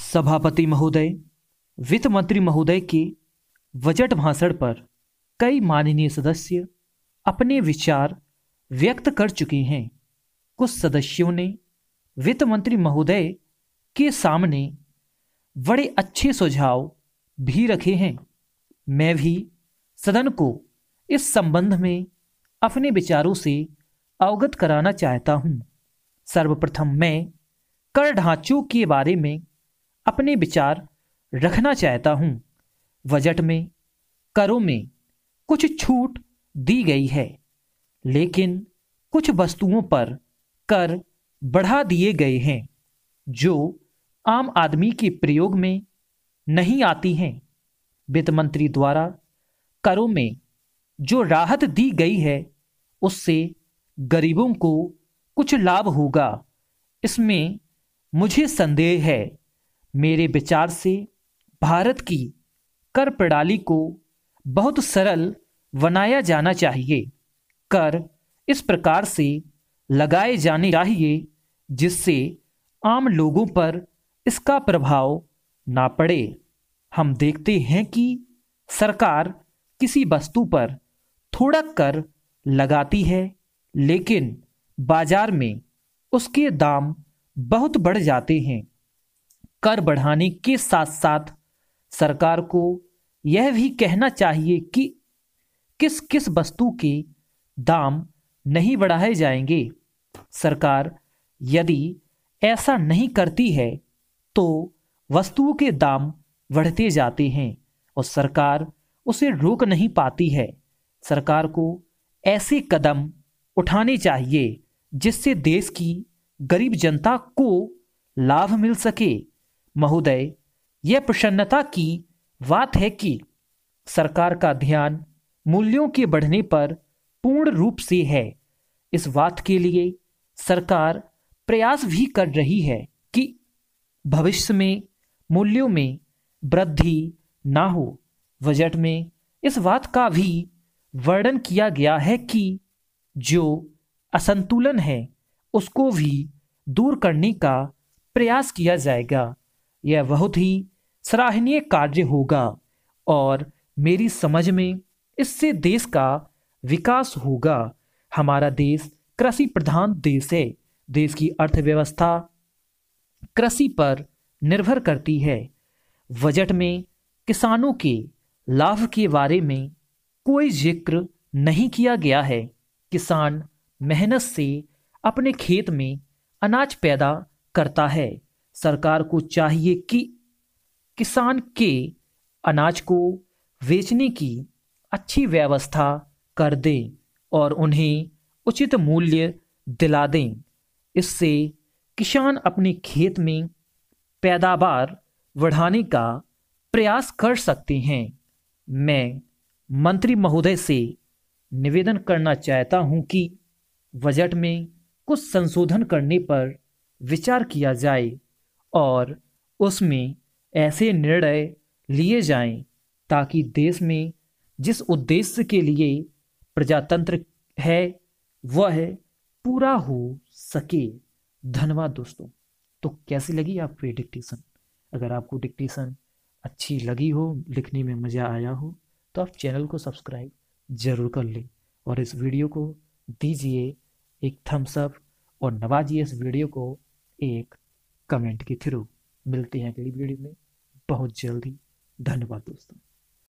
सभापति महोदय, वित्त मंत्री महोदय के बजट भाषण पर कई माननीय सदस्य अपने विचार व्यक्त कर चुके हैं। कुछ सदस्यों ने वित्त मंत्री महोदय के सामने बड़े अच्छे सुझाव भी रखे हैं। मैं भी सदन को इस संबंध में अपने विचारों से अवगत कराना चाहता हूं। सर्वप्रथम मैं कर ढांचों के बारे में अपने विचार रखना चाहता हूं। बजट में करों में कुछ छूट दी गई है, लेकिन कुछ वस्तुओं पर कर बढ़ा दिए गए हैं जो आम आदमी के प्रयोग में नहीं आती हैं। वित्त मंत्री द्वारा करों में जो राहत दी गई है उससे गरीबों को कुछ लाभ होगा, इसमें मुझे संदेह है। मेरे विचार से भारत की कर प्रणाली को बहुत सरल बनाया जाना चाहिए। कर इस प्रकार से लगाए जाने चाहिए जिससे आम लोगों पर इसका प्रभाव ना पड़े। हम देखते हैं कि सरकार किसी वस्तु पर थोड़ा कर लगाती है, लेकिन बाजार में उसके दाम बहुत बढ़ जाते हैं। कर बढ़ाने के साथ साथ सरकार को यह भी कहना चाहिए कि किस किस वस्तु के दाम नहीं बढ़ाए जाएंगे। सरकार यदि ऐसा नहीं करती है तो वस्तुओं के दाम बढ़ते जाते हैं और सरकार उसे रोक नहीं पाती है। सरकार को ऐसे कदम उठाने चाहिए जिससे देश की गरीब जनता को लाभ मिल सके। महोदय, यह प्रसन्नता की बात है कि सरकार का ध्यान मूल्यों के बढ़ने पर पूर्ण रूप से है। इस बात के लिए सरकार प्रयास भी कर रही है कि भविष्य में मूल्यों में वृद्धि ना हो। बजट में इस बात का भी वर्णन किया गया है कि जो असंतुलन है उसको भी दूर करने का प्रयास किया जाएगा। यह बहुत ही सराहनीय कार्य होगा और मेरी समझ में इससे देश का विकास होगा। हमारा देश कृषि प्रधान देश है। देश की अर्थव्यवस्था कृषि पर निर्भर करती है। बजट में किसानों के लाभ के बारे में कोई जिक्र नहीं किया गया है। किसान मेहनत से अपने खेत में अनाज पैदा करता है। सरकार को चाहिए कि किसान के अनाज को बेचने की अच्छी व्यवस्था कर दें और उन्हें उचित मूल्य दिला दें। इससे किसान अपने खेत में पैदावार बढ़ाने का प्रयास कर सकते हैं। मैं मंत्री महोदय से निवेदन करना चाहता हूं कि बजट में कुछ संशोधन करने पर विचार किया जाए और उसमें ऐसे निर्णय लिए जाएं ताकि देश में जिस उद्देश्य के लिए प्रजातंत्र है वह पूरा हो सके। धन्यवाद दोस्तों। तो कैसी लगी आपको ये डिक्टेशन? अगर आपको डिक्टेशन अच्छी लगी हो, लिखने में मज़ा आया हो, तो आप चैनल को सब्सक्राइब जरूर कर लें और इस वीडियो को दीजिए एक थम्स अप और नवाजिए इस वीडियो को एक कमेंट के थ्रू। मिलते हैं अगली वीडियो में बहुत जल्दी। धन्यवाद दोस्तों।